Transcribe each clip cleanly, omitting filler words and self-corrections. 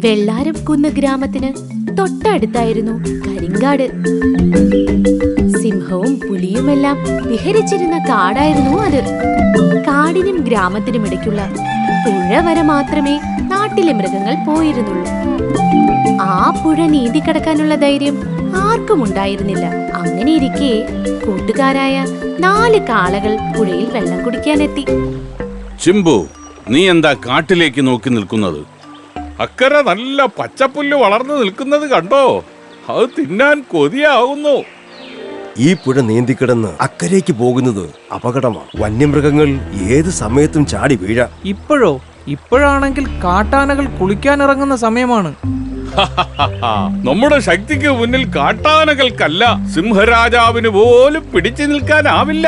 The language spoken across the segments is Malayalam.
വെള്ളാരം കുന്ന് ഗ്രാമത്തിന് തൊട്ടടുത്തായിരുന്നു കരിങ്കാട്. സിംഹവും പുലിയുമെല്ലാം വിഹരിച്ചിരുന്ന കാടായിരുന്നു അത്. കാടിനും ഗ്രാമത്തിനും ഇടയ്ക്കുള്ള പുഴ വരെ മാത്രമേ നാട്ടിലെ മൃഗങ്ങൾ പോയിരുന്നുള്ളൂ. ആ പുഴ നീന്തിക്കടക്കാനുള്ള ധൈര്യം ആർക്കും ഉണ്ടായിരുന്നില്ല. അങ്ങനെയിരിക്കെ കൂട്ടുകാരായ 4 കാളകൾ പുഴയിൽ വെള്ളം കുടിക്കാനെത്തി. ചിമ്പു, നീ എന്താ കാട്ടിലേക്ക് നോക്കി നിൽക്കുന്നത്? അക്കരെ നല്ല പച്ചപ്പുല്ല് വളർന്നു നിൽക്കുന്നത് കണ്ടോ? അത് തിന്നാൻ കൊതിയാവുന്നു. ഈ പുഴ നീന്തിക്കിടന്ന് അക്കരയ്ക്ക് പോകുന്നത് അപകടമാണ്. വന്യമൃഗങ്ങൾ ഏത് സമയത്തും ചാടി വീഴാം. ഇപ്പോഴാണെങ്കിൽ കാട്ടാനകൾ കുളിക്കാനിറങ്ങുന്ന സമയമാണ്. നമ്മുടെ ശക്തിക്ക് മുന്നിൽ കാട്ടാനകൾക്കല്ല, സിംഹരാജാവിന് പോലും പിടിച്ചു നിൽക്കാനാവില്ല.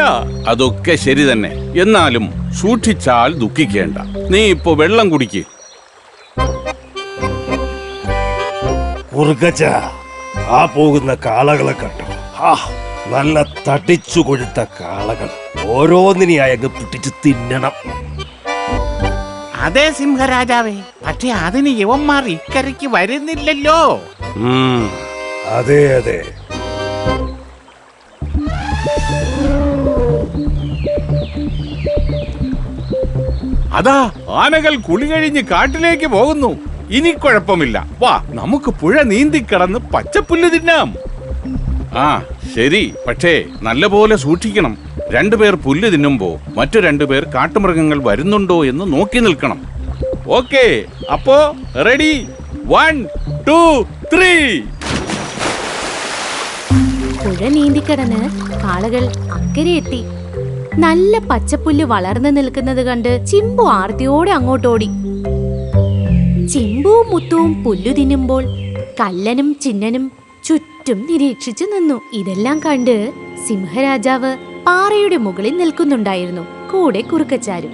അതൊക്കെ ശരി തന്നെ. എന്നാലും സൂക്ഷിച്ചാൽ ദുഃഖിക്കേണ്ട. നീ ഇപ്പോ വെള്ളം കുടിക്ക്. ആ പോകുന്ന കാളകളെ കണ്ടോ? നല്ല തടിച്ചു കൊഴുത്ത കാളകൾ. ഓരോന്നിനെയായി അങ്ങ് പിടിച്ചു തിന്നണം. അതെ സിംഹരാജാവേ, പക്ഷെ അതിന് യവന്മാർ ഇക്കരയ്ക്ക് വരുന്നില്ലല്ലോ. അതെ അതെ. അതാ ആനകൾ കുളി കഴിഞ്ഞ് കാട്ടിലേക്ക് പോകുന്നു. ഇനി കുഴപ്പമില്ല. വാ, നമുക്ക് പുഴ നീന്തിക്കടന്ന് പച്ചപ്പുല്ല് തിന്നാം. ആ ശരി, പക്ഷേ നല്ലപോലെ സൂക്ഷിക്കണം. 2 പേർ പുല്ല് തിന്നുമ്പോ മറ്റു 2 പേർ കാട്ടുമൃഗങ്ങൾ വരുന്നുണ്ടോ എന്ന് നോക്കി നിൽക്കണം. ഓക്കേ, അപ്പോ റെഡി? 1 2 3. പുഴ നീന്തിക്കടന്ന് കാളകൾ അക്കരെ എത്തി. നല്ല പച്ചപ്പുല്ല് വളർന്നു നിൽക്കുന്നത് കണ്ട് ചിമ്പു ആർത്തിയോടെ അങ്ങോട്ടോടി. ചിമ്പുവും മുത്തുവും പുല്ലു തിന്നുമ്പോൾ കല്ലനും ചിന്നനും ചുറ്റും നിരീക്ഷിച്ചു നിന്നു. ഇതെല്ലാം കണ്ട് സിംഹരാജാവ് പാറയുടെ മുകളിൽ നിൽക്കുന്നുണ്ടായിരുന്നു, കൂടെ കുറുക്കച്ചാരും.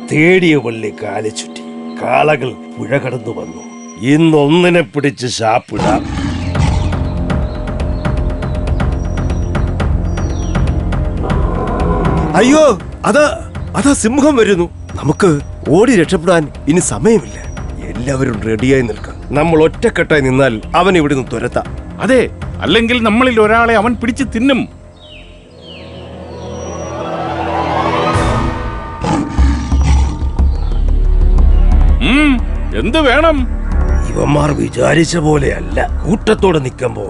തേടിയ വള്ളി കാലി ചുറ്റി കാളകൾ പുഴ കടന്നു വന്നു. ഇന്നൊന്നിനെ പിടിച്ച് ശാപ്പിടാം. അയ്യോ, അതാ സിംഹം വരുന്നു. നമുക്ക് ഓടി രക്ഷപ്പെടാൻ ഇനി സമയമില്ല. എല്ലാവരും റെഡിയായി നിൽക്കാം. നമ്മൾ ഒറ്റക്കെട്ടായി നിന്നാൽ അവൻ ഇവിടുന്ന് തുരത്താം. അതെ, അല്ലെങ്കിൽ നമ്മളിൽ ഒരാളെ അവൻ പിടിച്ച് തിന്നും. എന്ത് വേണം? ഇവന്മാർ വിചാരിച്ച പോലെയല്ല. കൂട്ടത്തോടെ നിൽക്കുമ്പോ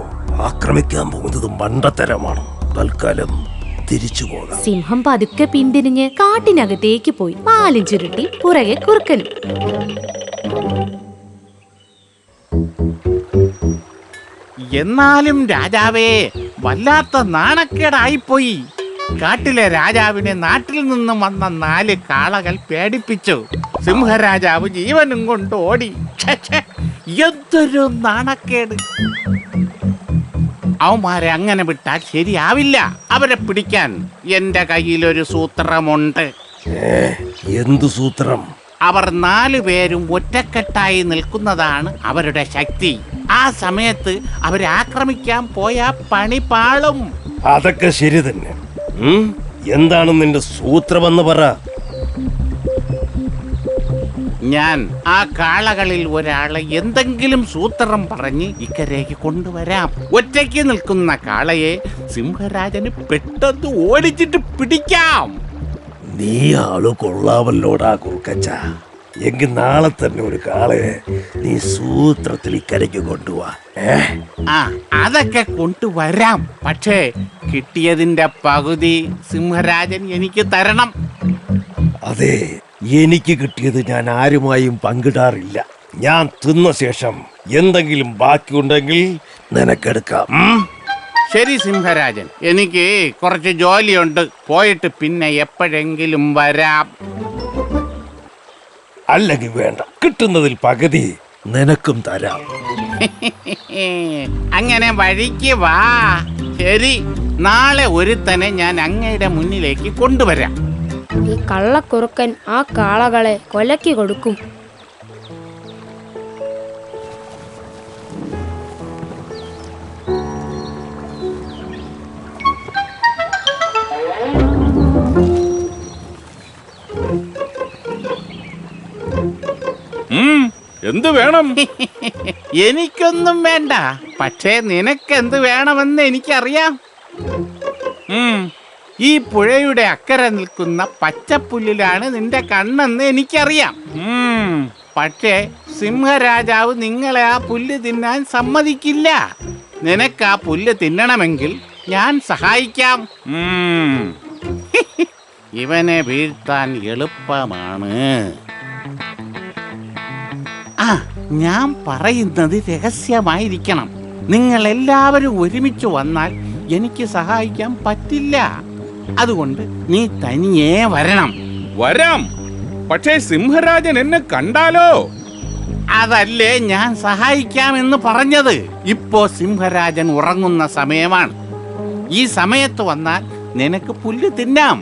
ആക്രമിക്കാൻ പോകുന്നത് മണ്ടത്തരമാണ്. തൽക്കാലം തിരിച്ചു പോകാം. സിംഹം പതുക്കെ പിന്തിരിഞ്ഞ് കാട്ടിനകത്തേക്ക് പോയി. പാലും ചുരുട്ടി പുറകെ കുറുക്കൻ. എന്നാലും രാജാവേ, വല്ലാത്ത നാണക്കേടായിപ്പോയി. കാട്ടിലെ രാജാവിനെ നാട്ടിൽ നിന്നും വന്ന 4 കാളകൾ പേടിപ്പിച്ചു. സിംഹരാജാവ് ജീവനും കൊണ്ട് ഓടി. എന്തൊരു നാണക്കേട്! അവന്മാരെ അങ്ങനെ വിട്ടാൽ ശരിയാവില്ല. അവരെ പിടിക്കാൻ എന്റെ കയ്യിലൊരു സൂത്രമുണ്ട്. എന്തു സൂത്രം? അവർ 4 പേരും ഒറ്റക്കെട്ടായി നിൽക്കുന്നതാണ് അവരുടെ ശക്തി. ആ സമയത്ത് അവരെ ആക്രമിക്കാൻ പോയാ പണി പാളും. അതൊക്കെ ശരി തന്നെ. എന്താണ് നിന്റെ സൂത്രമെന്ന് പറ. ഞാൻ ആ കാളകളിൽ ഒരാളെ എന്തെങ്കിലും സൂത്രം പറഞ്ഞ് ഇക്കരേക്ക് കൊണ്ടുവരാം. ഒറ്റയ്ക്ക് നിൽക്കുന്ന കാളയെ സിംഹരാജന് പെട്ടെന്ന് ഓടിച്ചിട്ട് പിടിക്കാം. നീ ആള് കൊള്ളാവല്ലോടാ കുറുക്കച്ച. എങ്കിൽ നാളെ തന്നെ ഒരു കാളയെ നീ സൂത്രത്തിൽ ഇക്കരയ്ക്ക് കൊണ്ടുപോവാ. അതൊക്കെ കൊണ്ടുവരാം. പക്ഷേ കിട്ടിയതിന്റെ പകുതി സിംഹരാജൻ എനിക്ക് തരണം. അതെ, എനിക്ക് കിട്ടിയത് ഞാൻ ആരുമായും പങ്കിടാറില്ല. ഞാൻ തിന്ന ശേഷം എന്തെങ്കിലും ബാക്കിയുണ്ടെങ്കിൽ നിനക്കെടുക്കാം. ശരി സിംഹരാജൻ, എനിക്ക് കുറച്ച് ജോലിയുണ്ട്. പോയിട്ട് പിന്നെ എപ്പോഴെങ്കിലും വരാം. അല്ലെങ്കിൽ വേണ്ട, കിട്ടുന്നതിൽ പകുതി നിനക്കും തരാം. അങ്ങനെ വഴിക്ക് വാ. ശരി, നാളെ ഒരുത്തനെ ഞാൻ അങ്ങയുടെ മുന്നിലേക്ക് കൊണ്ടുവരാം. ഈ കള്ളക്കുറുക്കൻ ആ കാളകളെ കൊലയ്ക്ക് കൊടുക്കും. എന്ത് വേണം? എനിക്കൊന്നും വേണ്ട, പക്ഷേ നിനക്കെന്ത് വേണമെന്ന് എനിക്കറിയാം. ഈ പുഴയുടെ അക്കരെ നിൽക്കുന്ന പച്ചപ്പുല്ലിലാണ് നിന്റെ കണ്ണെന്ന് എനിക്കറിയാം. പക്ഷേ സിംഹരാജാവ് നിങ്ങളെ ആ പുല്ല് തിന്നാൻ സമ്മതിക്കില്ല. നിനക്ക് ആ പുല്ല് തിന്നണമെങ്കിൽ ഞാൻ സഹായിക്കാം. ഇവനെ വീഴ്ത്താൻ എളുപ്പമാണ്. ഞാൻ പറയുന്നത് രഹസ്യമായിരിക്കണം. നിങ്ങൾ എല്ലാവരും ഒരുമിച്ച് വന്നാൽ എനിക്ക് സഹായിക്കാൻ പറ്റില്ല. അതുകൊണ്ട് നീ തനിയേ വരണം. വരാം, പക്ഷേ സിംഹരാജൻ എന്നെ കണ്ടാലോ? അതല്ലേ ഞാൻ സഹായിക്കാമെന്ന് പറഞ്ഞത്. ഇപ്പോ സിംഹരാജൻ ഉറങ്ങുന്ന സമയമാണ്. ഈ സമയത്ത് വന്നാൽ നിനക്ക് പുല്ല് തിന്നാം.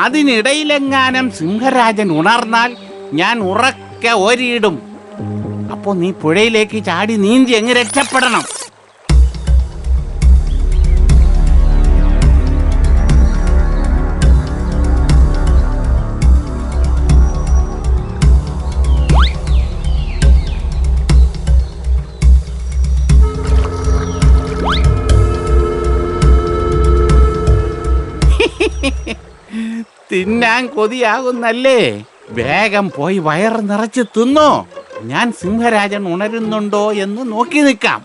അതിനിടയിലെങ്ങാനും സിംഹരാജൻ ഉണർന്നാൽ ഞാൻ ഉറക്കെ ഓരിയിടും. അപ്പോ നീ പുഴയിലേക്ക് ചാടി നീന്തി അങ്ങ് രക്ഷപ്പെടണം. തിന്നാൻ കൊതിയാകുന്നല്ലേ? വേഗം പോയി വയറ് നിറച്ച് തിന്നോ. ഞാൻ സിംഹരാജൻ ഉണരുന്നുണ്ടോ എന്ന് നോക്കി നിൽക്കാം.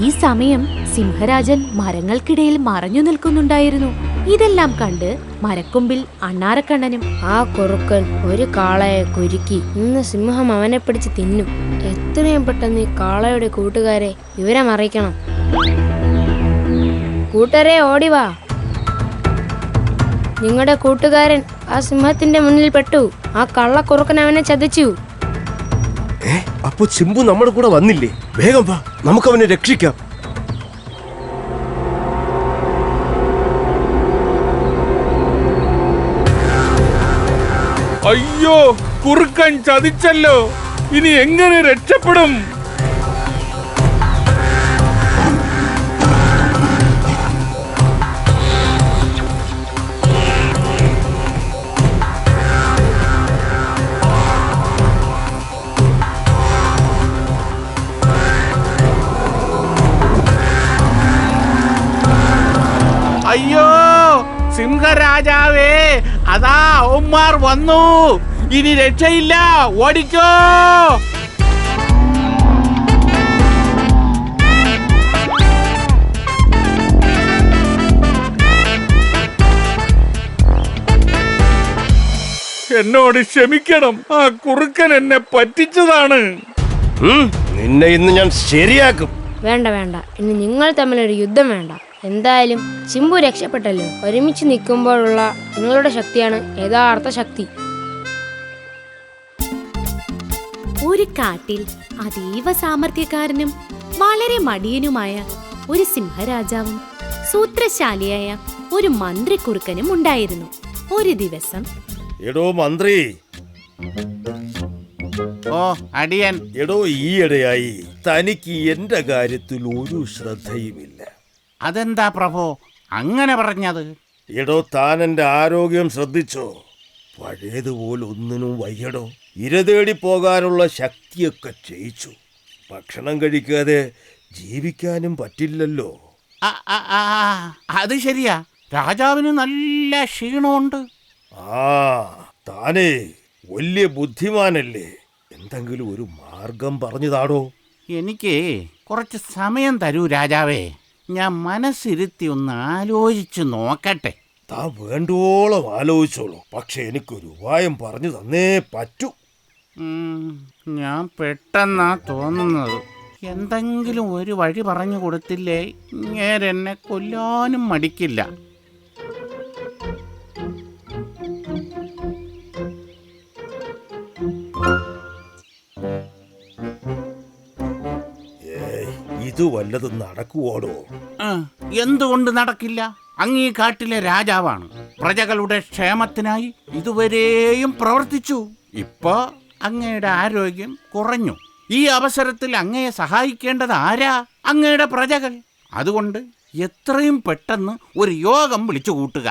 ഈ സമയം സിംഹരാജൻ മരങ്ങൾക്കിടയിൽ മറഞ്ഞു നിൽക്കുന്നുണ്ടായിരുന്നു. ഇതെല്ലാം കണ്ട് മരക്കൊമ്പിൽ അണ്ണാരക്കണ്ണനും ആ കുറുക്കൻ ഒരു കാളയെ കുരുക്കി. ഇന്ന് സിംഹം അവനെ പിടിച്ച് തിന്നും. എത്രയും പെട്ടെന്ന് ഈ കാളയുടെ കൂട്ടുകാരെ വിവരം അറിയിക്കണം. കൂട്ടരെ ഓടിവാ, നിങ്ങളുടെ കൂട്ടുകാരൻ ആ സിംഹത്തിന്റെ മുന്നിൽ പെട്ടു. ആ കള്ളക്കുറുക്കൻ അവനെ ചതിച്ചു. അപ്പൊ ചിമ്പു നമ്മുടെ കൂടെ വന്നില്ലേ? വേഗം വാ, നമുക്കവനെ രക്ഷിക്കാം. അയ്യോ, കുറുക്കൻ ചതിച്ചല്ലോ. ഇനി എങ്ങനെ രക്ഷപ്പെടും? അയ്യോ സിംഹരാജാവേ, അതാ അവന്മാർ വന്നു. ഇനി രക്ഷയില്ല, ഓടിക്കോ. എന്നോട് ക്ഷമിക്കണം, ആ കുറുക്കൻ എന്നെ പറ്റിച്ചതാണ്. നിന്നെ ഇന്ന് ഞാൻ ശരിയാക്കും. വേണ്ട വേണ്ട, ഇനി നിങ്ങൾ തമ്മിലൊരു യുദ്ധം വേണ്ട. എന്തായാലും ചിമ്പു രക്ഷപ്പെട്ടല്ലോ. ഒരുമിച്ച് നിൽക്കുമ്പോഴുള്ള നിങ്ങളുടെ ശക്തിയാണ് യഥാർത്ഥ ശക്തി. ഒരു കാട്ടിൽ അതീവ സാമർത്ഥ്യക്കാരനും വളരെ മടിയനുമായ ഒരു സിംഹരാജാവും സൂത്രശാലിയായ ഒരു മന്ത്രിക്കുറുക്കനും ഉണ്ടായിരുന്നു. ഒരു ദിവസം, എടോ മന്ത്രി. ഓ അടിയൻ. എടോ, ഈയിടെയായി തനിക്ക് എന്റെ കാര്യത്തിൽ ഒരു ശ്രദ്ധയുമില്ല. അതെന്താ പ്രഭു അങ്ങനെ പറഞ്ഞത്? എടോ, താൻ എന്റെ ആരോഗ്യം ശ്രദ്ധിച്ചോ? പഴയതുപോലെ ഒന്നിനും വയ്യടോ. ഇരതേടി പോകാനുള്ള ശക്തിയൊക്കെ ക്ഷയിച്ചു. ഭക്ഷണം കഴിക്കാതെ ജീവിക്കാനും പറ്റില്ലല്ലോ. അത് ശരിയാ, രാജാവിന് നല്ല ക്ഷീണമുണ്ട്. താനേ വലിയ ബുദ്ധിമാനല്ലേ, എന്തെങ്കിലും ഒരു മാർഗം പറഞ്ഞു താടോ. എനിക്ക് കുറച്ച് സമയം തരൂ രാജാവേ, ഞാൻ മനസ്സിരുത്തി ഒന്ന് ആലോചിച്ചു നോക്കട്ടെ. താൻ വേണ്ടോളം ആലോചിച്ചോളൂ, പക്ഷെ എനിക്കൊരു ഉപായം പറഞ്ഞു തന്നേ പറ്റൂ. ഞാൻ പെട്ടെന്നാ തോന്നുന്നത്. എന്തെങ്കിലും ഒരു വഴി പറഞ്ഞു കൊടുത്തില്ലേ ഇങ്ങേരെന്നെ കൊല്ലാനും മടിക്കില്ല. ഇത് വല്ലതും നടക്കുവോടോ? എന്തുകൊണ്ട് നടക്കില്ല? അങ്ങീ കാട്ടിലെ രാജാവാണ്. പ്രജകളുടെ ക്ഷേമത്തിനായി ഇതുവരെയും പ്രവർത്തിച്ചു. ഇപ്പോ അങ്ങയുടെ ആരോഗ്യം കുറഞ്ഞു. ഈ അവസരത്തിൽ അങ്ങയെ സഹായിക്കേണ്ടത് ആരാ? അങ്ങയുടെ പ്രജകൾ. അതുകൊണ്ട് എത്രയും പെട്ടെന്ന് ഒരു യോഗം വിളിച്ചു കൂട്ടുക.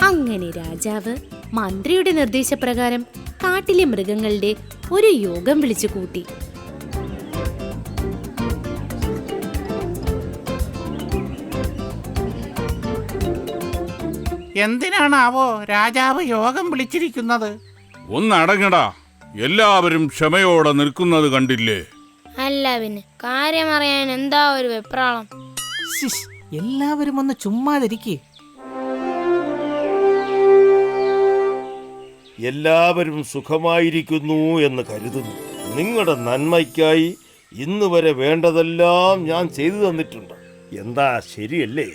അങ്ങനെ രാജാവ് മന്ത്രിയുടെ നിർദ്ദേശപ്രകാരം കാട്ടിലെ മൃഗങ്ങളുടെ ഒരു യോഗം വിളിച്ചു കൂട്ടി. എന്തിനാണാവോ രാജാവ് യോഗം വിളിച്ചിരിക്കുന്നത്? ഒന്നടങ്ങടാ, എല്ലാവരും ക്ഷമയോടെ നിൽക്കുന്നത് കണ്ടില്ലേ? അല്ല പിന്നെ കാര്യമറിയാൻ എന്താ ഒരു വെപ്രാളം? ശിഷ്, എല്ലാവരും ഒന്ന് ചുമ്മാതിരിക്കേ. എല്ലാവരും സുഖമായിരിക്കുന്നു എന്ന് കരുതുന്നു. നിങ്ങളുടെ നന്മയ്ക്കായി ഇന്ന് വരെ വേണ്ടതെല്ലാം ഞാൻ ചെയ്തു തന്നിട്ടുണ്ട്. എന്താ ശരിയല്ലേ?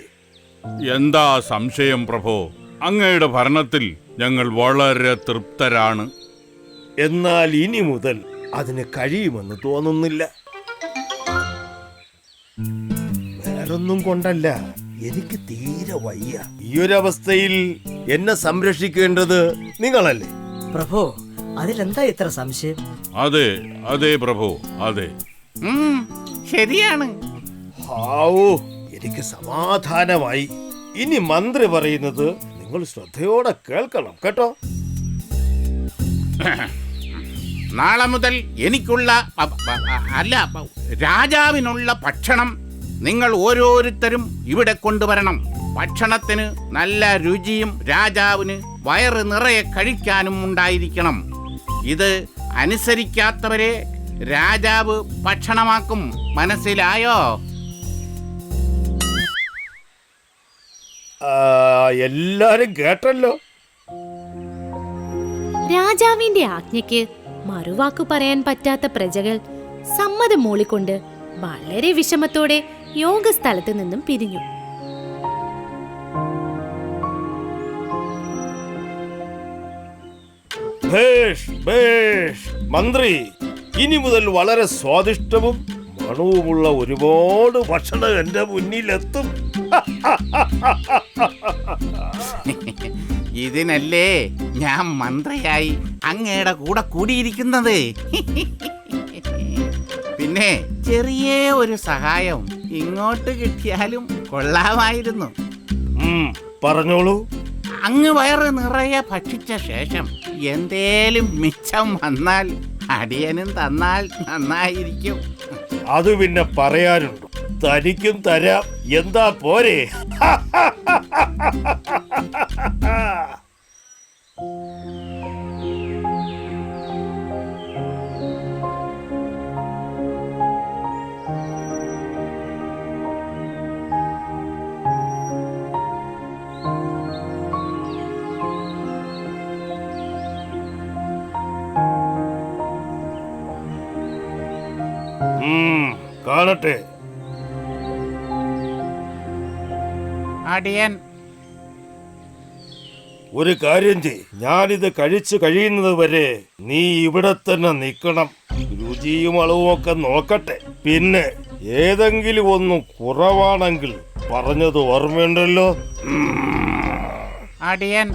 എന്താ സംശയം പ്രഭോ? അങ്ങയുടെ ഭരണത്തിൽ ഞങ്ങൾ വളരെ തൃപ്തരാണ്. എന്നാൽ ഇനി മുതൽ അതിന് കഴിയുമെന്ന് തോന്നുന്നില്ല. വേറൊന്നും കൊണ്ടല്ല, എനിക്ക് തീരെ വയ്യ. ഈ ഒരു അവസ്ഥയിൽ എന്നെ സംരക്ഷിക്കേണ്ടത് നിങ്ങളല്ലേ? പ്രഭു, അതിലെന്താ ഇത്ര സംശയം? അതെ അതെ പ്രഭു, അതെ. ശരിയാണ്. ഹാവൂ, എനിക്ക് സമാധാനമായി. ഇനി മന്ത്രി പറയുന്നത് നിങ്ങൾ ശ്രദ്ധയോടെ കേൾക്കണം കേട്ടോ. നാളെ മുതൽ എനിക്കുള്ള രാജാവിനുള്ള ഭക്ഷണം നിങ്ങൾ ഓരോരുത്തരും ഇവിടെ കൊണ്ടുവരണം. ഭക്ഷണത്തിന് നല്ല രുചിയും രാജാവിന് വയറ് നിറയെ കഴിക്കാനും ഉണ്ടായിരിക്കണം. ഇത് അനുസരിക്കാത്തവരെ രാജാവ് ഭക്ഷണമാക്കും. മനസ്സിലായോ? എല്ലാരും കേട്ടല്ലോ. രാജാവിന്റെ ആജ്ഞയ്ക്ക് മറുവാക്കു പറയാൻ പറ്റാത്ത പ്രജകൾ സമ്മതം മൂളിക്കൊണ്ട് വളരെ വിഷമത്തോടെ യോഗസ്ഥലത്ത് നിന്നും പിരിഞ്ഞു. ഭേഷ് ഭേഷ് മന്ത്രി, ഇനി മുതൽ വളരെ സ്വാദിഷ്ടവും മണവുമുള്ള ഒരുപാട് ഭക്ഷണം എന്റെ മുന്നിലെത്തും. ഇതിനല്ലേ ഞാൻ മന്ത്രിയായി അങ്ങയുടെ കൂടെ കൂടിയിരിക്കുന്നത്. പിന്നെ ചെറിയ ഒരു സഹായം ഇങ്ങോട്ട് കിട്ടിയാലും കൊള്ളാമായിരുന്നു. പറഞ്ഞോളൂ. അങ്ങ് വയറ് നിറയെ ഭക്ഷിച്ച ശേഷം എന്തേലും മിച്ചം വന്നാൽ അടിയനും തന്നാൽ നന്നായിരിക്കും. അത് പിന്നെ പറയാനുണ്ട്. തനിക്കും തരാം. എന്താ പോരെ? കാണട്ടെ. അടിയൻ ഒരു കാര്യം ചെയ്, ഞാനിത് കഴിച്ചു കഴിയുന്നത് വരെ നീ ഇവിടെ തന്നെ നിൽക്കണം. രുചിയും അളവും ഒക്കെ നോക്കട്ടെ. പിന്നെ ഏതെങ്കിലും ഒന്നും കുറവാണെങ്കിൽ പറഞ്ഞത് ഓർമ്മയുണ്ടല്ലോ. അടിയൻ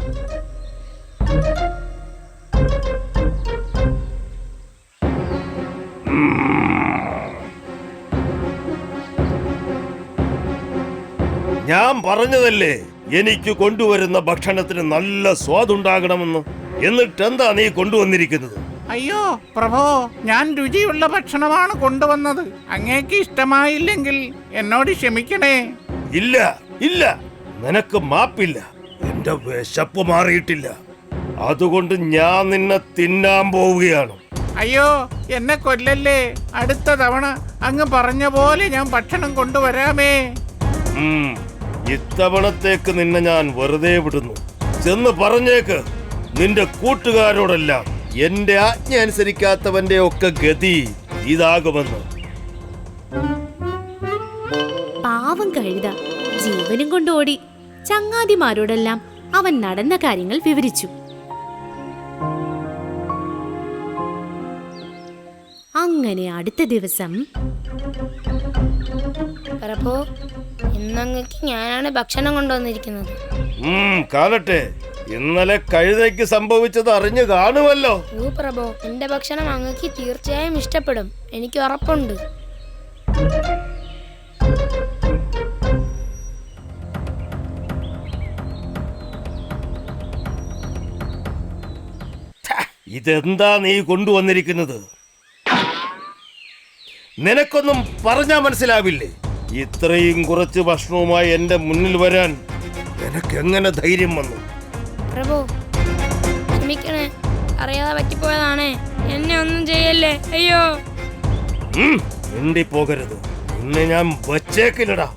ഞാൻ പറഞ്ഞതല്ലേ എനിക്ക് കൊണ്ടുവരുന്ന ഭക്ഷണത്തിന് നല്ല സ്വാദുണ്ടാകണമെന്ന്. എന്നിട്ടെന്താ നീ കൊണ്ടുവന്നിരിക്കുന്നത്? അയ്യോ പ്രഭോ, ഞാൻ രുചിയുള്ള ഭക്ഷണമാണ് കൊണ്ടുവന്നത്. അങ്ങേക്ക് ഇഷ്ടമായില്ലെങ്കിൽ എന്നോട് ക്ഷമിക്കണേ. ഇല്ല ഇല്ല, നിനക്ക് മാപ്പില്ല. എന്റെ വിശപ്പ് മാറിയിട്ടില്ല. അതുകൊണ്ട് ഞാൻ നിന്നെ തിന്നാൻ പോവുകയാണ്. അയ്യോ, എന്നെ കൊല്ലല്ലേ. അടുത്ത തവണ അങ്ങ് പറഞ്ഞ പോലെ ഞാൻ ഭക്ഷണം കൊണ്ടുവരാമേ. ഇത്തവണത്തേക്ക് നിന്നെ ഞാൻ വെറുതെ വിടുന്നു. ചെന്ന് പറഞ്ഞേക്ക് നിന്റെ കൂട്ടുകാരോടെല്ലാം എന്റെ ആജ്ഞ അനുസരിക്കാത്തവന്റെ ഒക്കെ ഗതി ഇതാകുമെന്ന്. പാവം കഴുത ജീവനും കൊണ്ട് ഓടി. ചങ്ങാതിമാരോടെല്ലാം അവൻ നടന്ന കാര്യങ്ങൾ വിവരിച്ചു. അങ്ങനെ അടുത്ത ദിവസം, പ്രഭു, ഇന്നങ്ങക്ക് ഞാനാണ് ഭക്ഷണം കൊണ്ടുവന്നിരിക്കുന്നത്. കാണട്ടെ. ഇന്നലെ കഴുതയ്ക്ക് സംഭവിച്ചത് അറിഞ്ഞു കാണുമല്ലോ. ഓ പ്രഭു, എന്റെ ഭക്ഷണം അങ്ങക്ക് തീർച്ചയായും ഇഷ്ടപ്പെടും, എനിക്ക് ഉറപ്പുണ്ട്. ഇതെന്താ നീ കൊണ്ടുവന്നിരിക്കുന്നത്? നിനക്കൊന്നും പറഞ്ഞാ മനസ്സിലാവില്ലേ? ഇത്രയും കുറച്ച് ഭക്ഷണവുമായി എന്റെ മുന്നിൽ വരാൻ നിനക്ക് എങ്ങനെ ധൈര്യം വന്നു? പ്രഭു ക്ഷമിക്കണേ, അറിയാതെ പറ്റിപ്പോയതാണേ. എന്നെ ഒന്നും ചെയ്യല്ലേ. അയ്യോ. മിണ്ടി പോകരുത്, നിന്നെ ഞാൻ വച്ചേക്കില്ലടാ.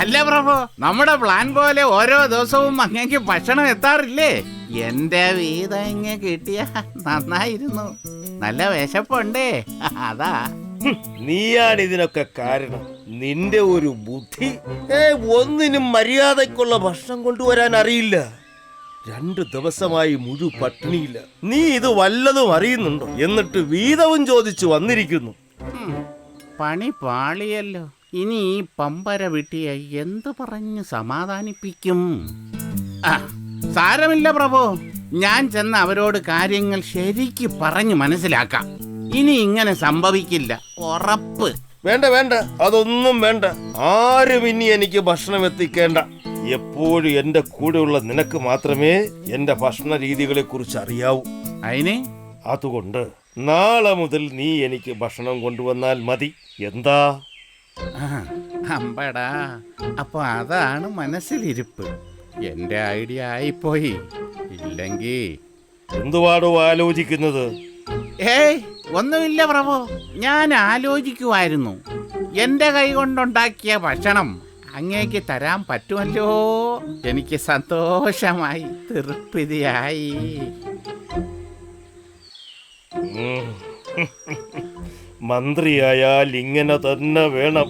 അല്ല പ്രഭു, നമ്മുടെ പ്ലാൻ പോലെ ഓരോ ദിവസവും അങ്ങേക്ക് ഭക്ഷണം എത്താറില്ലേ? എന്റെ വീതം ഇങ്ങ കിട്ടിയ നന്നായിരുന്നു. നല്ല വിശപ്പുണ്ടേ, അതാ. നീയാണ് ഇതിനൊക്കെ കാരണം. നിന്റെ ഒരു ബുദ്ധി. ഒന്നിനും മര്യാദക്കുള്ള ഭക്ഷണം കൊണ്ടുവരാൻ അറിയില്ല. 2 ദിവസമായി മുഴു പട്ടിണിയില്ല. നീ ഇത് വല്ലതും അറിയുന്നുണ്ടോ? എന്നിട്ട് വീതവും ചോദിച്ചു വന്നിരിക്കുന്നു. പണി പാളിയല്ലോ. ഇനി ഈ പമ്പര വിട്ടിയ എന്ത് പറഞ്ഞ് സമാധാനിപ്പിക്കും? സാരമില്ല പ്രഭു, ഞാൻ ചെന്ന് അവരോട് കാര്യങ്ങൾ ശരിക്ക് പറഞ്ഞു മനസ്സിലാക്കാം. ഇനി ഇങ്ങനെ സംഭവിക്കില്ല, ഉറപ്പ്. വേണ്ട വേണ്ട, അതൊന്നും വേണ്ട. ആരും ഇനി എനിക്ക് ഭക്ഷണം എത്തിക്കേണ്ട. എപ്പോഴും എന്റെ കൂടെയുള്ള നിനക്ക് മാത്രമേ എന്റെ ഭക്ഷണ രീതികളെ കുറിച്ച് അറിയാവൂ. അതിന് അതുകൊണ്ട് നാളെ മുതൽ നീ എനിക്ക് ഭക്ഷണം കൊണ്ടുവന്നാൽ മതി. എന്താ? അമ്പടാ, അപ്പൊ അതാണ് മനസ്സിലിരിപ്പ്. എന്റെ ഐഡിയ ആയിപ്പോയി. ഇല്ലെങ്കിൽ എന്തുവാടോ ആലോചിക്കുന്നത്? ഏയ് ഒന്നുമില്ല പ്രഭു, ഞാൻ ആലോചിക്കുമായിരുന്നു. എന്റെ കൈ കൊണ്ടുണ്ടാക്കിയ ഭക്ഷണം അങ്ങേക്ക് തരാൻ പറ്റുമല്ലോ. എനിക്ക് സന്തോഷമായി, തൃപ്തിയായി. മന്ത്രിയായാൽ ഇങ്ങനെ തന്നെ വേണം.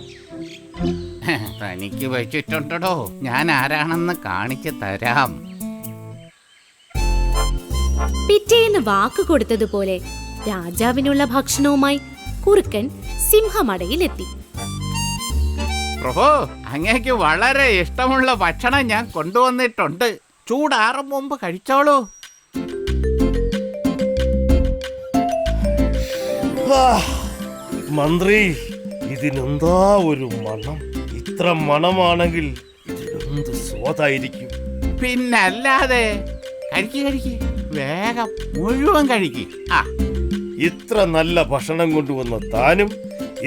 തനിക്ക് വെച്ചിട്ടുണ്ടോ? ഞാൻ ആരാണെന്ന് കാണിച്ചു തരാം. പിറ്റേന്ന് വാക്ക് കൊടുത്തതുപോലെ രാജാവിനുള്ള ഭക്ഷണവുമായി കുറുക്കൻ സിംഹമടയിലെത്തി. പ്രഭു, അങ്ങേക്ക് വളരെ ഇഷ്ടമുള്ള ഭക്ഷണം ഞാൻ കൊണ്ടുവന്നിട്ടുണ്ട്. ചൂടാറും മുമ്പ് കഴിച്ചോളൂ. മന്ത്രി, ഇതിനെന്താ ഒരു മണം? ഇത്ര മണമാണെങ്കിൽ ഇതിനെന്ത് സ്വാദായിരിക്കും? പിന്നല്ലാതെ. കഴിക്ക്, വേഗം മുഴുവൻ കഴിക്ക്. ഇത്ര നല്ല ഭക്ഷണം കൊണ്ടുവന്ന താനും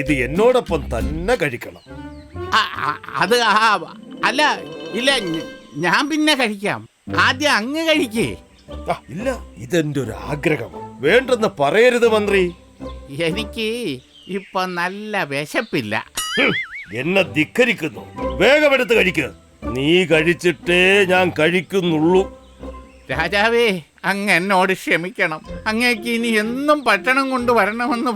ഇത് എന്നോടൊപ്പം തന്നെ കഴിക്കണം. അത് അല്ല, ഇല്ല, ഞാൻ പിന്നെ കഴിക്കാം. ആദ്യം അങ്ങ് കഴിക്കേ. ഇല്ല, ഇതെന്റെ ഒരു ആഗ്രഹം. വേണ്ടെന്ന് പറയരുത് മന്ത്രി. എനിക്ക് ഇപ്പൊ നല്ല വിശപ്പില്ല. എന്നെ ധിക്കരിക്കുന്നു. വേഗം എടുത്ത് കഴിക്ക്. നീ കഴിച്ചിട്ടേ ഞാൻ കഴിക്കുന്നുള്ളൂ. രാജാവേ, അങ്ങ് എന്നോട് ക്ഷമിക്കണം. അങ്ങേക്ക് ഇനി എന്നും ഭക്ഷണം കൊണ്ടുവരണമെന്ന്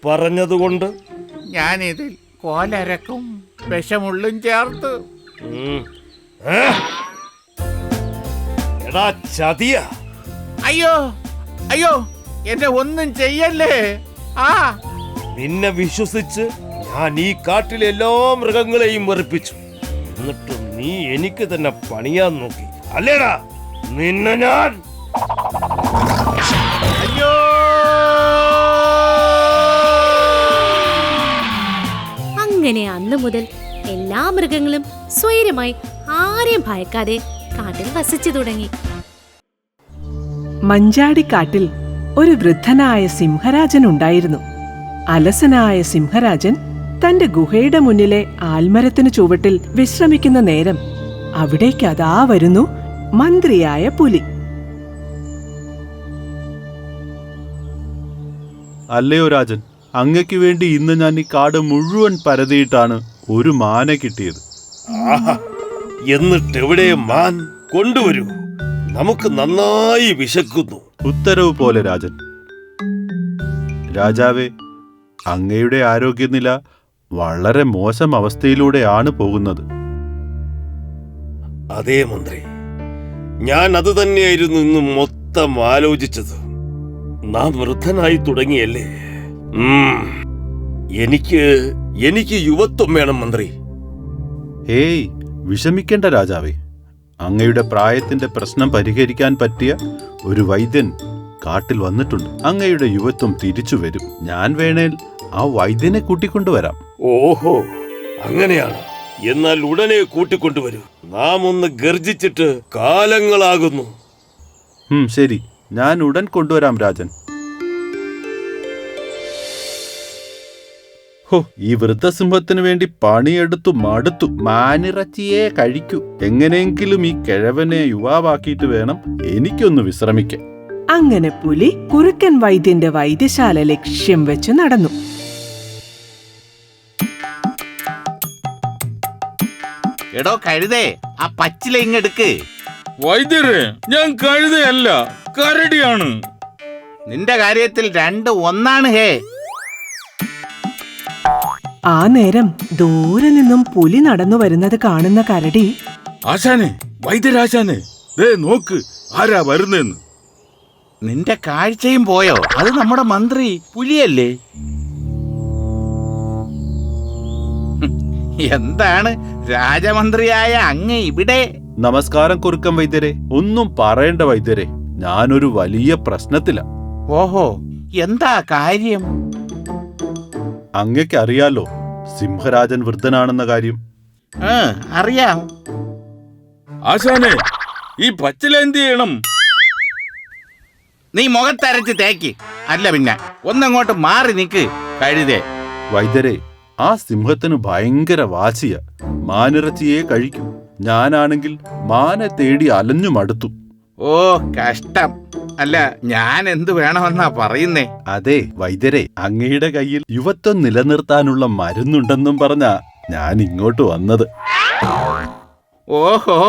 പറഞ്ഞതുകൊണ്ട് ഞാനിതിൽ കോലരക്കും വിഷമുള്ളും ചേർത്ത്. എടാ ചതിയ! അയ്യോ, എന്നെ ഒന്നും ചെയ്യല്ലേ. നിന്നെ വിശ്വസിച്ച് ഞാൻ ഈ കാട്ടിലെ എല്ലാ മൃഗങ്ങളെയും വെറുപ്പിച്ചു. എന്നിട്ടും നീ എനിക്ക് തന്നെ പണിയാൻ നോക്കി അല്ലേടാ? നിന്നെ ഞാൻ അയ്യോ! അങ്ങനെ അന്നു മുതൽ എല്ലാ മൃഗങ്ങളും സ്വൈരമായി ആരെയും ഭയക്കാതെ കാട്ടിൽ വസിച്ചു തുടങ്ങി. മഞ്ചാടിക്കാട്ടിൽ ഒരു വൃദ്ധനായ സിംഹരാജൻ ഉണ്ടായിരുന്നു. അലസനായ സിംഹരാജൻ തന്റെ ഗുഹയുടെ മുന്നിലെ ആൽമരത്തിനു ചുവട്ടിൽ വിശ്രമിക്കുന്ന നേരം അവിടേക്ക് അതാ വരുന്നു മന്ത്രിയായ പുലി. അല്ലയോ രാജൻ, അങ്ങയ്ക്ക് വേണ്ടി ഇന്ന് ഞാൻ ഈ കാട് മുഴുവൻ പരതിയിട്ടാണ് ഒരു മാനെ കിട്ടിയത്. എന്നിട്ട് എവിടെ മാൻ? കൊണ്ടുവരൂ, നമുക്ക് നന്നായി വിശക്കുന്നു. ഉത്തരവ് പോലെ രാജൻ. രാജാവേ, അങ്ങയുടെ ആരോഗ്യനില വളരെ മോശം അവസ്ഥയിലൂടെയാണ് പോകുന്നത്. അതേ മന്ത്രി, ഞാൻ അത് തന്നെയായിരുന്നു ഇന്ന് മൊത്തം ആലോചിച്ചത്. നാം വൃദ്ധനായി തുടങ്ങിയല്ലേ. എനിക്ക് യുവത്വം വേണം മന്ത്രി. ഏയ്, വിഷമിക്കേണ്ട രാജാവേ. അങ്ങയുടെ പ്രായത്തിന്റെ പ്രശ്നം പരിഹരിക്കാൻ പറ്റിയ ഒരു വൈദ്യൻ കാട്ടിൽ വന്നിട്ടുണ്ട്. അങ്ങയുടെ യുവത്വം തിരിച്ചു വരും. ഞാൻ വേണേൽ ആ വൈദ്യനെ കൂട്ടിക്കൊണ്ടുവരാം. ഓഹോ, അങ്ങനെയാണ്. എന്നാൽ ഉടനെ കൂട്ടിക്കൊണ്ടുവരൂ. നാം ഒന്ന് ഗർജിച്ചിട്ട് കാലങ്ങളാകുന്നു. ശരി, ഞാൻ ഉടൻ കൊണ്ടുവരാം രാജൻ. ഹോ, ഈ വൃദ്ധസിംഹത്തിനു വേണ്ടി പണിയെടുത്തു മടുത്തു. മാനിറച്ചിയെ കഴിക്കൂ. എങ്ങനെയെങ്കിലും ഈ കിഴവനെ യുവാവാക്കിയിട്ട് വേണം എനിക്കൊന്ന് വിശ്രമിക്കാൻ. അങ്ങനെ പുലി കുറുക്കൻ വൈദ്യന്റെ വൈദ്യശാല ലക്ഷ്യം വെച്ച് നടന്നു. എടോ കഴുതേ, ആ പച്ചില ഇങ്ങെടുക്ക്. വൈദ്യരെ, ഞാൻ കഴുതയല്ല, കരടിയാണ്. നിന്റെ കാര്യത്തിൽ രണ്ട് ഒന്നാണ് ഹേ. ആ നേരം ദൂരെ നിന്നും പുലി നടന്നു വരുന്നത് കാണുന്ന കരടി, ആശാനെ, വൈദ്യരാശാനെ, ദേ നോക്ക്, ആരാ വരുന്നെന്ന്. നിന്റെ കാഴ്ചയും പോയോ? അത് നമ്മുടെ മന്ത്രി പുലിയല്ലേ? എന്താണ് രാജമന്ത്രിയായ അങ്ങ് ഇവിടെ? നമസ്കാരം കുറുക്കൻ വൈദ്യരെ. ഒന്നും പറയേണ്ട വൈദ്യരെ, ഞാനൊരു വലിയ പ്രശ്നത്തില. ഓഹോ, എന്താ കാര്യം? അങ്ങക്ക് അറിയാലോ സിംഹരാജൻ വൃദ്ധനാണെന്ന കാര്യം. അറിയാം. ആശാനെ, ഈ പച്ചില എന്ത് ചെയ്യണം? നീ മുഖത്തരച്ച് തേക്ക്. അല്ല പിന്നെ ഒന്നങ്ങോട്ട് മാറി നിക്ക് കഴുതേ. വൈദ്യരെ, ആ സിംഹത്തിന് ഭയങ്കര വാശിയ. മാനിറച്ചിയെ കഴിക്കൂ. ഞാനാണെങ്കിൽ മാനെ തേടി അലഞ്ഞു മടുത്തു. ഓ കഷ്ടം. അല്ല, ഞാൻ എന്തു വേണമെന്നാ പറയുന്നേ? അതെ വൈദ്യരെ, അങ്ങയുടെ കയ്യിൽ യുവത്വം നിലനിർത്താനുള്ള മരുന്നുണ്ടെന്നും പറഞ്ഞാ ഞാൻ ഇങ്ങോട്ട് വന്നത്. ഓഹോ,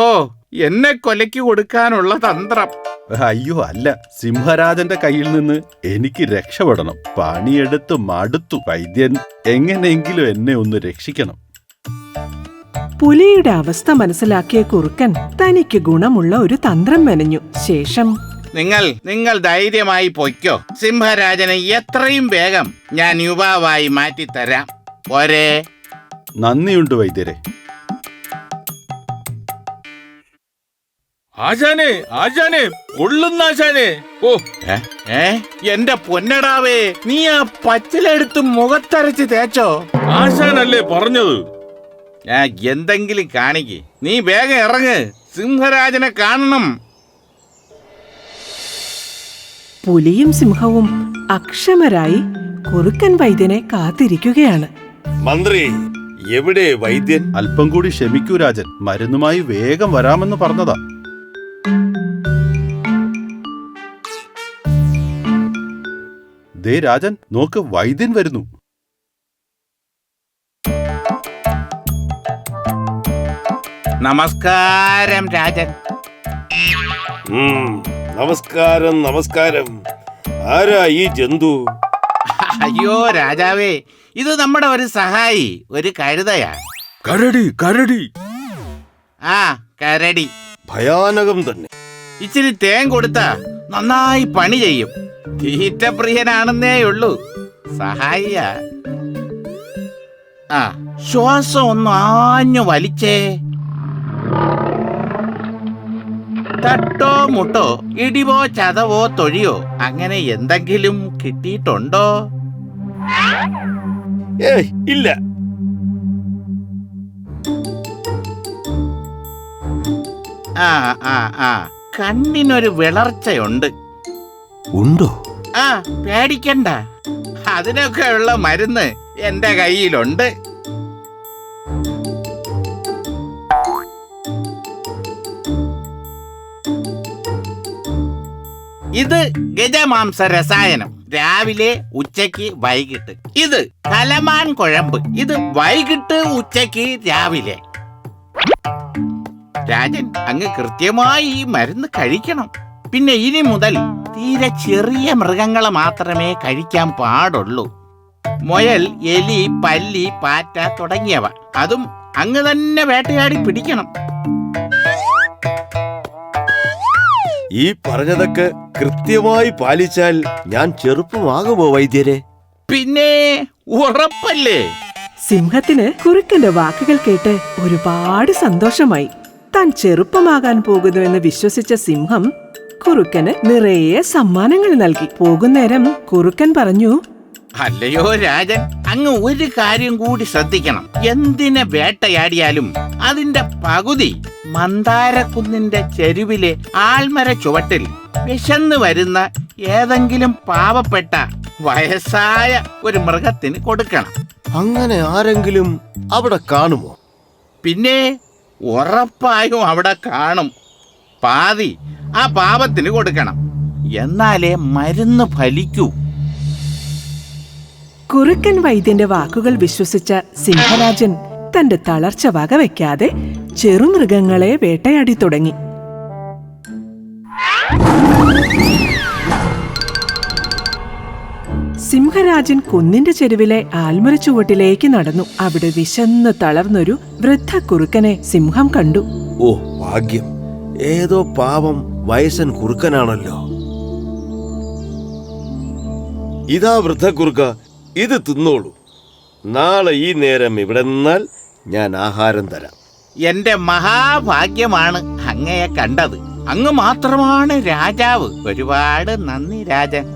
എന്നെ കൊലയ്ക്ക് കൊടുക്കാനുള്ള തന്ത്രം? അയ്യോ അല്ല, സിംഹരാജന്റെ കയ്യിൽ നിന്ന് എനിക്ക് രക്ഷപ്പെടണം. പണിയെടുത്ത് മടുത്തു. വൈദ്യൻ, എങ്ങനെയെങ്കിലും എന്നെ ഒന്ന് രക്ഷിക്കണം. പുലിയുടെ അവസ്ഥ മനസ്സിലാക്കിയ കുറുക്കൻ തനിക്ക് ഗുണമുള്ള ഒരു തന്ത്രം മെനഞ്ഞു. ശേഷം, നിങ്ങൾ ധൈര്യമായി പൊയ്ക്കോ. സിംഹരാജനെ എത്രയും വേഗം ഞാൻ യുവാവായി മാറ്റിത്തരാം. ഒരേ നന്ദിയുണ്ട് വൈദ്യരെ. ആശാനെ, ആശാനെ, കൊള്ളുന്ന ആശാനെ. ഓ, എന്റെ പൊന്നടാവേ, നീ ആ പച്ചിലെടുത്ത് മുഖത്തരച്ച് തേച്ചോ? ആശാനല്ലേ പറഞ്ഞത്. എന്തെങ്കിലും കാണിക്ക്. നീ വേഗം ഇറങ്ങ്, സിംഹരാജനെ കാണണം. പുലിയും സിംഹവും അക്ഷമരായി കുറുക്കൻ വൈദ്യനെ കാത്തിരിക്കുകയാണ്. മന്ത്രി, എവിടെ വൈദ്യൻ? അല്പം കൂടി ക്ഷമിക്കൂ രാജൻ, മരുന്നുമായി വേഗം വരാമെന്ന് പറഞ്ഞതാ. ദേ രാജൻ, നോക്ക്, വൈദ്യൻ വരുന്നു. നമസ്കാരം രാജൻ. നമസ്കാരം, നമസ്കാരം. ആരാ ഈ ജന്തു? അയ്യോ രാജാവേ, ഇത് നമ്മുടെ ഒരു സഹായി, ഒരു കഴുതയാ. കരടി, കരടി. ആ, കരടി. ഭയാനകം തന്നെ. ഇച്ചിരി തേൻ കൊടുത്താ നന്നായി പണി ചെയ്യും. തീറ്റപ്രിയനാണെന്നേ ഉള്ളൂ. സഹായിയ. ആ, ശ്വാസം ഒന്ന് ആഞ്ഞു വലിച്ചേ. തട്ടോ മുട്ടോ, ഇടിവോ ചതവോ തൊഴിയോ, അങ്ങനെ എന്തെങ്കിലും കിട്ടിയിട്ടുണ്ടോ? ഇല്ല. ആ ആ ആ കണ്ണിനൊരു വിളർച്ചയുണ്ട്. ഉണ്ടോ? ആ, പേടിക്കണ്ട. അതിനൊക്കെ ഉള്ള മരുന്ന് എന്റെ കയ്യിലുണ്ട്. ഇത് ഗജമാംസ രസായനം. രാവിലെ, ഉച്ചയ്ക്ക്, വൈകിട്ട്. ഇത് കലമാൻ കുഴമ്പ്. ഇത് വൈകിട്ട്, ഉച്ചയ്ക്ക്, രാവിലെ. രാജൻ, അങ്ങ് കൃത്യമായി ഈ മരുന്ന് കഴിക്കണം. പിന്നെ ഇനി മുതൽ തീരെ ചെറിയ മൃഗങ്ങളെ മാത്രമേ കഴിക്കാൻ പാടുള്ളൂ. മുയൽ, എലി, പല്ലി, പാറ്റ തുടങ്ങിയവ. അതും അങ്ങ് തന്നെ വേട്ടയാടി പിടിക്കണം. ഈ പറഞ്ഞതൊക്കെ കൃത്യമായി പാലിച്ചാൽ ഞാൻ ചെറുപ്പമാകുമോ വൈദ്യരെ? പിന്നെ ഉറപ്പല്ലേ? സിംഹത്തിന് കുറുക്കന്റെ വാക്കുകൾ കേട്ട് ഒരുപാട് സന്തോഷമായി. താൻ ചെറുപ്പമാകാൻ പോകുന്നുവെന്ന് വിശ്വസിച്ച സിംഹം കുറുക്കന് നിറയെ സമ്മാനങ്ങൾ നൽകി. പോകുന്നേരം കുറുക്കൻ പറഞ്ഞു, അല്ലയോ രാജൻ, അങ്ങ് ഒരു കാര്യം കൂടി ശ്രദ്ധിക്കണം. എന്തിനെ വേട്ടയാടിയാലും അതിന്റെ പകുതി മന്ദാരക്കുന്നിന്റെ ചെരുവിലെ ആൽമര ചുവട്ടിൽ വിശന്ന് വരുന്ന ഏതെങ്കിലും പാവപ്പെട്ട വയസ്സായ ഒരു മൃഗത്തിന് കൊടുക്കണം. അങ്ങനെ ആരെങ്കിലും അവിടെ കാണുമോ? പിന്നെ ഉറപ്പായും അവിടെ കാണും. പാതി ആ പാപത്തിന് കൊടുക്കണം, എന്നാലേ മരുന്ന് ഫലിക്കൂ. കുറുക്കൻ വൈദ്യന്റെ വാക്കുകൾ വിശ്വസിച്ച സിംഹരാജൻ തന്റെ തളർച്ച വകവെക്കാതെ ചെറുമൃഗങ്ങളെ വേട്ടയാടി തുടങ്ങി. സിംഹരാജൻ കുന്നിന്റെ ചെരുവിലെ ആൽമര ചുവട്ടിലേക്ക് നടന്നു. അവിടെ വിശന്ന് തളർന്നൊരു വൃദ്ധ കുറുക്കനെ സിംഹം കണ്ടു. ഓ ഭാഗ്യം, ഏതോ പാവം വയസ്സൻ കുറുക്കനാണല്ലോ. ഇതാ വൃദ്ധ കുറുക്ക, ഇത് തിന്നോളൂ. നാളെ ഈ നേരം ഇവിടെ നിന്നാൽ ഞാൻ ആഹാരം തരാം. എന്റെ മഹാഭാഗ്യമാണ് അങ്ങയെ കണ്ടത്. അങ്ങ് മാത്രമാണ് രാജാവ്. ഒരുപാട് നന്ദി രാജൻ.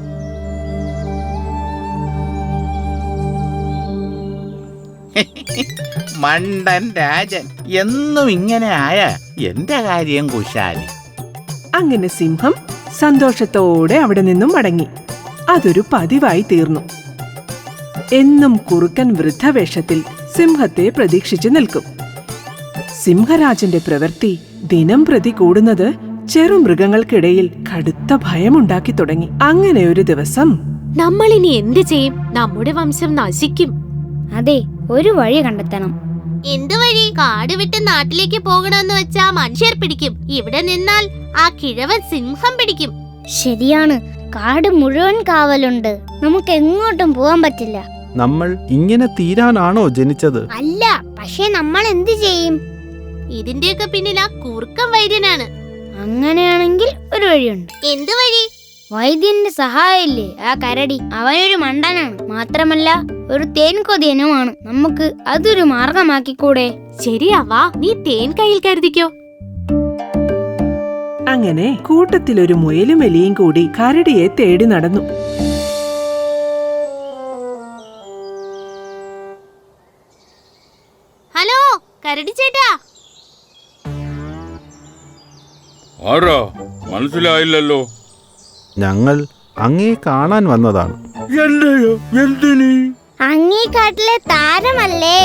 മണ്ടൻ രാജൻ, എന്നും ഇങ്ങനെ ആയ എന്റെ കാര്യം കുശാലി. അങ്ങനെ സിംഹം സന്തോഷത്തോടെ അവിടെ നിന്നും മടങ്ങി. അതൊരു പതിവായി തീർന്നു. എന്നും കുറുക്കൻ വൃദ്ധവേഷത്തിൽ സിംഹത്തെ പ്രതീക്ഷിച്ചു നിൽക്കും. സിംഹരാജന്റെ പ്രവൃത്തി ദിനം പ്രതി കൂടുന്നത് ചെറുമൃഗങ്ങൾക്കിടയിൽ കടുത്ത ഭയമുണ്ടാക്കി തുടങ്ങി. അങ്ങനെ ഒരു ദിവസം, നമ്മളിനി എന്ത് ചെയ്യും? നമ്മുടെ വംശം നശിക്കും. അതെ, ഒരു വഴി കണ്ടെത്തണം. എന്ത് വഴി? കാട് വിട്ട് നാട്ടിലേക്ക് പോകണമെന്ന് വെച്ചാ മനുഷ്യർ പിടിക്കും. ഇവിടെ നിന്നാൽ ആ കിഴവൻ സിംഹം പിടിക്കും. ശരിയാണ്, കാട് മുഴുവൻ കാവലുണ്ട്. നമുക്ക് എങ്ങോട്ടും പോകാൻ പറ്റില്ല. നമ്മൾ ഇങ്ങനെ തീരാനാണോ ജനിച്ചത്? അല്ല, പക്ഷെ നമ്മൾ എന്ത് ചെയ്യും? ഇതിന്റെയൊക്കെ പിന്നിൽ ആ കുറുക്കൻ വൈദ്യനാണ്. അങ്ങനെയാണെങ്കിൽ ഒരു വഴിയുണ്ട്. എന്ത് വഴി? വൈദ്യന്റെ സഹായമില്ലേ ആ കരടി. അവനൊരു മണ്ടനാണ്, മാത്രമല്ല ഒരു തേൻ കൊതിയനുമാണ്. നമുക്ക് അതൊരു മാർഗമാക്കിക്കൂടെ? ശരിയാ, വാ, നീ തേൻ കയ്യിൽ കരുതിക്കോ. അങ്ങനെ കൂട്ടത്തിലൊരു മുയലും എലിയും കൂടി കരടിയെ തേടി നടന്നു. ഹലോ കരടി ചേട്ടാ. ആരാ? മനസ്സിലായില്ലല്ലോ. ഞങ്ങൾ അങ്ങേ കാണാൻ വന്നതാണ്. എന്റെയോ? എന്തിന്? അങ്ങീ കാട്ടിലെ താരമല്ലേ,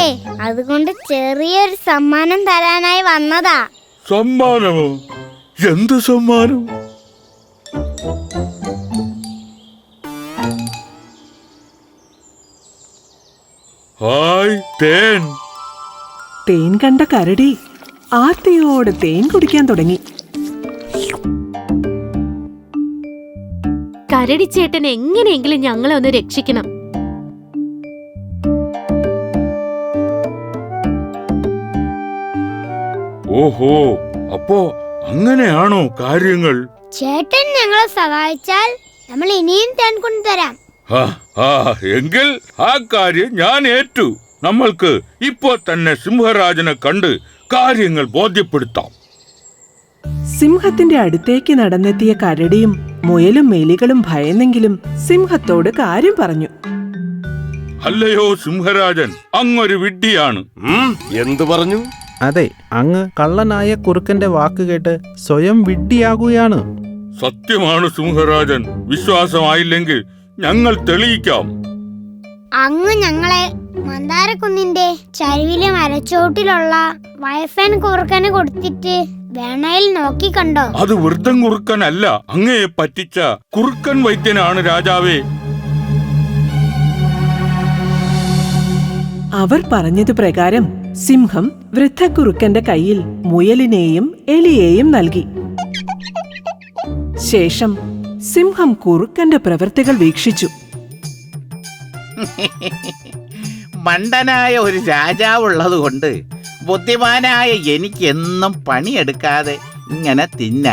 അതുകൊണ്ട് ചെറിയൊരു സമ്മാനം തരാനായി വന്നതാ. സമ്മാനമോ? എന്ത് സമ്മാനം? ഹായ്, തേൻ. തേൻ കണ്ട കരടി ആർത്തിയോടെ തേൻ കുടിക്കാൻ തുടങ്ങി. കരടിച്ചേട്ടൻ എങ്ങനെയെങ്കിലും ഞങ്ങളെ ഒന്ന് രക്ഷിക്കണം. ഓഹോ, അപ്പോ അങ്ങനെയാണോ കാര്യങ്ങൾ? ചേട്ടൻ ഞങ്ങളെ സഹായിച്ചാൽ നമ്മൾ ഇനിയും തേൻ കൊണ്ടുതരാം. എങ്കിൽ ആ കാര്യം ഞാൻ ഏറ്റു. നമ്മൾക്ക് ഇപ്പോ തന്നെ സിംഹരാജനെ കണ്ട് കാര്യങ്ങൾ ബോധ്യപ്പെടുത്താം. സിംഹത്തിന്റെ അടുത്തേക്ക് നടന്നെത്തിയ കരടിയും മുയലും എലികളും ഭയന്നെങ്കിലും സിംഹത്തോട് കാര്യം പറഞ്ഞു. അല്ലയോ സിംഹരാജൻ, അങ്ങൊരു വിഡ്ഢിയാണ്. എന്തു പറഞ്ഞു? അതെ, അങ്ങ് കള്ളനായ കുറുക്കന്റെ വാക്ക് കേട്ട് സ്വയം വിഡ്ഢിയാകുകയാണ്. സത്യമാണ് സിംഹരാജൻ. വിശ്വാസമായില്ലെങ്കിൽ ഞങ്ങൾ തെളിയിക്കാം. അങ്ങ് ഞങ്ങളെ മന്ദാരക്കുന്നിന്റെ ചരിവിലെ മരച്ചോട്ടിലുള്ള വയസ്സൻ കുറുക്കന് കൊടുത്തിട്ട് വേണയിൽ നോക്കി കണ്ടോ? അത് വൃദ്ധൻ കുറുക്കനല്ല, അങ്ങയെ പറ്റിച്ച കുറുക്കൻ വൈദ്യനാണ് രാജാവേ. അവർ പറഞ്ഞത് പ്രകാരം സിംഹം വൃദ്ധക്കുറുക്കന്റെ കയ്യിൽ മുയലിനെയും എലിയെയും നൽകി. ശേഷം സിംഹം കുറുക്കന്റെ പ്രവൃത്തികൾ വീക്ഷിച്ചു. മണ്ടനായ ഒരു രാജാവുള്ളത് കൊണ്ട് ബുദ്ധിമാനായ എനിക്ക് എന്നും പണിയെടുക്കാതെ ഇങ്ങനെ തിന്ന.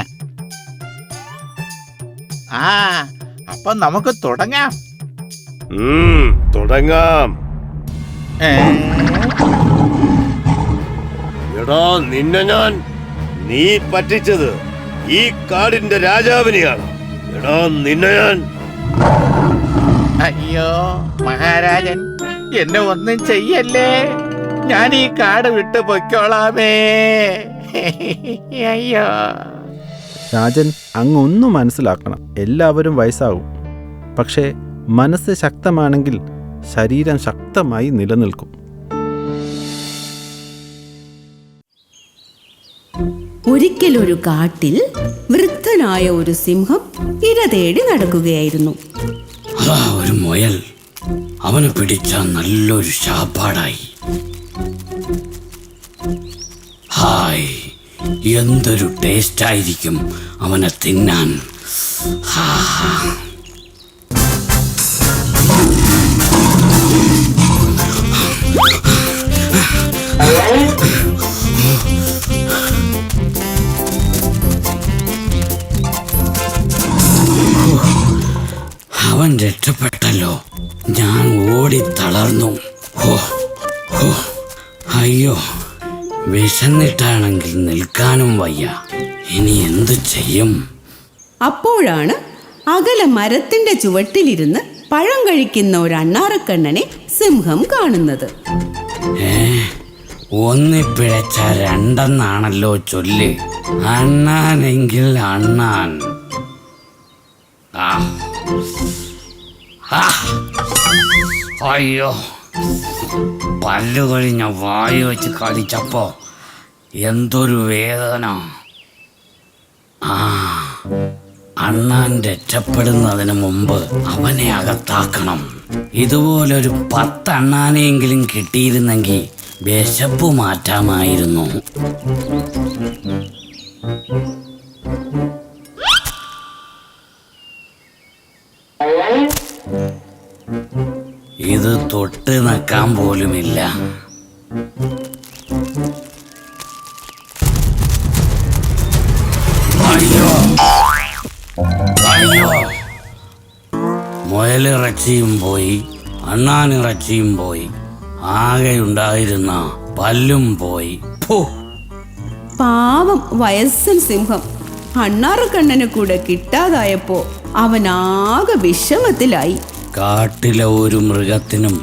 അപ്പൊ നമുക്ക് തുടങ്ങാം. തുടങ്ങാം. എടാ, നിന്നെ ഞാൻ നീ പറ്റിച്ചത് ഈ കാടിന്റെ രാജാവിനെയാണ്. എടാ നിന്നെ ഞാൻ. അയ്യോ മഹാരാജൻ, എന്നെ ഒന്നും ചെയ്യല്ലേ. ഞാൻ ഈ കാട് വിട്ടു പൊയ്ക്കോളാമേ. അയ്യോ. രാജൻ അങ്ങ് ഒന്ന് മനസ്സിലാക്കണം, എല്ലാവരും വയസ്സാകും. പക്ഷേ മനസ്സ് ശക്തമാണെങ്കിൽ ശരീരം ശക്തമായി നിലനിൽക്കും. ഒരിക്കലൊരു കാട്ടിൽ വൃദ്ധനായ ഒരു സിംഹം ഇര തേടി നടക്കുകയായിരുന്നു. അതാ ഒരു മുയൽ. അവനെ പിടിച്ച നല്ലൊരു ശാപ്പാടായി. ഹായ്, എന്തൊരു ടേസ്റ്റ് ആയിരിക്കും അവനെ തിന്നാൻ. അവൻ രക്ഷപ്പെട്ടല്ലോ. ഞാൻ ഓടി തളർന്നു. അയ്യോ, വിശന്നിട്ടാണെങ്കിൽ നിൽക്കാനും വയ്യ. ഇനി എന്തു ചെയ്യും? അപ്പോഴാണ് അകലെ മരത്തിന്റെ ചുവട്ടിലിരുന്ന് പഴം കഴിക്കുന്ന ഒരു അണ്ണാറക്കണ്ണനെ സിംഹം കാണുന്നത്. ഒന്നിപ്പിഴച്ച രണ്ടെന്നാണല്ലോ ചൊല്ല്. അണ്ണാനെങ്കിൽ അണ്ണാൻ. അയ്യോ, പല്ലു കഴിഞ്ഞ വായു വെച്ച് കടിച്ചപ്പോ എന്തൊരു വേദന. അണ്ണാൻ രക്ഷപ്പെടുന്നതിന് മുമ്പ് അവനെ അകത്താക്കണം. ഇതുപോലൊരു 10 അണ്ണാനെയെങ്കിലും കിട്ടിയിരുന്നെങ്കിൽ വിശപ്പ് മാറ്റാമായിരുന്നു. ഇത് തൊട്ട് നക്കാൻ പോലുമില്ല. അയ്യോ അയ്യോ, മുയലിറച്ചിയും പോയി, അണ്ണാനിറച്ചിയും പോയി, ആകെയുണ്ടായിരുന്ന പല്ലും പോയി. പാവം വയസ്സൻ സിംഹം അണ്ണാറക്കണ്ണനെ കൂടെ കിട്ടാതായപ്പോ അവനാകെ വിഷമത്തിലായി. കാട്ടിലെ ഒരു മൃഗത്തിനും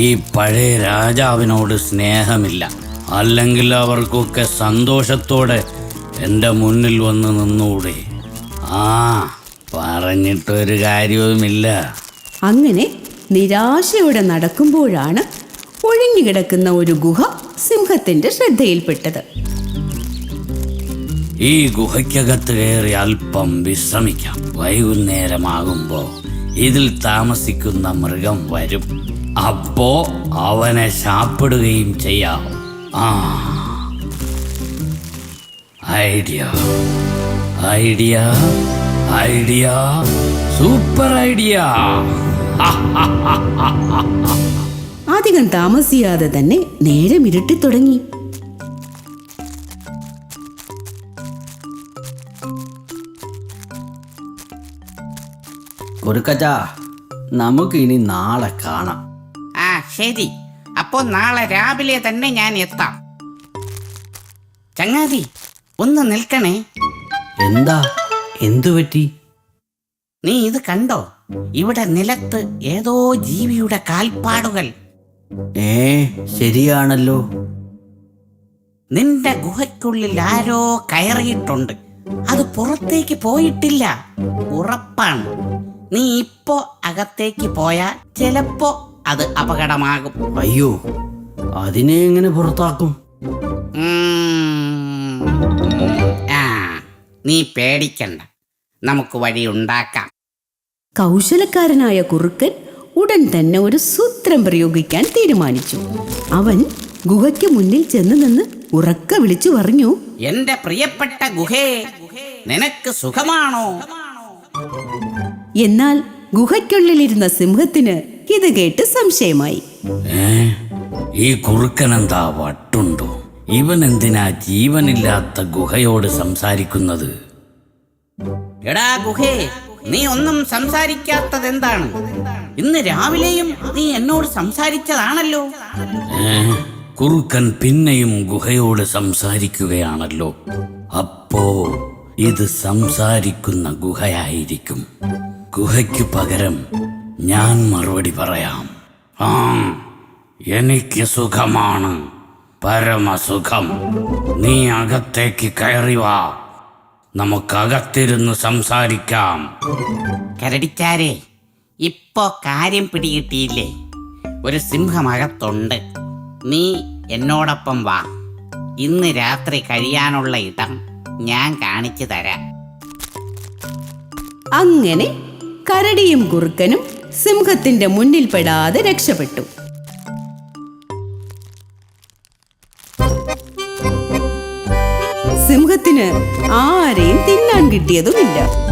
ഈ പഴയ രാജാവിനോട് സ്നേഹമില്ല. അല്ലെങ്കിൽ അവർക്കൊക്കെ സന്തോഷത്തോടെ എൻ്റെ മുന്നിൽ വന്ന് നിന്നൂടെ? പറഞ്ഞിട്ടൊരു കാര്യവുമില്ല. അങ്ങനെ നിരാശയോടെ നടക്കുമ്പോഴാണ് ഒഴിഞ്ഞുകിടക്കുന്ന ഒരു ഗുഹ സിംഹത്തിന്റെ ശ്രദ്ധയിൽപ്പെട്ടത്. ഈ ഗുഹയ്ക്കകത്ത് കയറി അല്പം വിശ്രമിക്കാം. വൈകുന്നേരമാകുമ്പോ ഇതിൽ താമസിക്കുന്ന മൃഗം വരും. അപ്പോ അവനെ ശാപ്പിടുകയും ചെയ്യാം. Idea idea idea, super idea. അധികം താമസിയാതെ തന്നെ നേരം ഇരുട്ടി തുടങ്ങി. കുറുക്കച്ചാ, നമുക്ക് ഇനി നാളെ കാണാം. ശരി, അപ്പോ നാളെ രാവിലെ തന്നെ ഞാൻ എത്താം. ചങ്ങാതി, ഒന്ന് നിൽക്കണേ. എന്താ? എന്തു പറ്റി? നീ ഇത് കണ്ടോ? ഇവിടെ നിലത്ത് ഏതോ ജീവിയുടെ കാൽപ്പാടുകൾ. ശരിയാണല്ലോ. നിന്റെ ഗുഹയ്ക്കുള്ളിൽ ആരോ കയറിയിട്ടുണ്ട്. അത് പുറത്തേക്ക് പോയിട്ടില്ല, ഉറപ്പാണ്. നീ ഇപ്പോ അകത്തേക്ക് പോയാൽ ചിലപ്പോ അത് അപകടമാകും. അയ്യോ, അതിനെ എങ്ങനെ പുറത്താക്കും? നീ പേടിക്കണ്ട, നമുക്ക് വഴി ഉണ്ടാക്കാം. കൗശലക്കാരനായ കുറുക്കൻ ഉടൻ തന്നെ ഒരു സൂത്രം പ്രയോഗിക്കാൻ തീരുമാനിച്ചു. അവൻ ഗുഹയ്ക്ക് മുന്നിൽ ചെന്ന് നിന്ന് ഉറക്കെ വിളിച്ചു പറഞ്ഞു, എന്റെ പ്രിയപ്പെട്ട ഗുഹേ, നിനക്ക് സുഖമാണോ? എന്നാൽ ഗുഹയ്ക്കുള്ളിലിരുന്ന സിംഹത്തിന് ഇത് കേട്ട് സംശയമായി. ഈ കുറുക്കനെന്താ വട്ടുണ്ടോ? ഇവൻ എന്തിനാ ജീവനില്ലാത്ത ഗുഹയോട് സംസാരിക്കുന്നത്? എടാ ഗുഹേ, നീ ഒന്നും സംസാരിക്കാത്തത് എന്താണ്? ഇന്ന് രാവിലെയും നീ എന്നോട് സംസാരിച്ചതാണല്ലോ. കുറുക്കൻ പിന്നെയും ഗുഹയോട് സംസാരിക്കുകയാണല്ലോ. അപ്പോ ഇത് സംസാരിക്കുന്ന ഗുഹയായിരിക്കും. ഗുഹയ്ക്ക് പകരം ഞാൻ മറുപടി പറയാം. ആ, എനിക്ക് സുഖമാണ്, പരമസുഖം. നീ അകത്തേക്ക് കയറി വാ, നമുക്കകത്തിരുന്ന് സംസാരിക്കാം. കരടിച്ചാരെ, ഇപ്പോ കാര്യം പിടികിട്ടിയില്ലേ? ഒരു സിംഹമകത്തുണ്ട്. നീ എന്നോടൊപ്പം വാ. ഇന്ന് രാത്രി കഴിയാനുള്ള ഇടം ഞാൻ കാണിച്ചു തരാം. അങ്ങനെ കരടിയും കുറുക്കനും സിംഹത്തിന്റെ മുന്നിൽപ്പെടാതെ രക്ഷപ്പെട്ടു. സിംഹത്തിന് ആരെയും തിന്നാൻ കിട്ടിയതുമില്ല.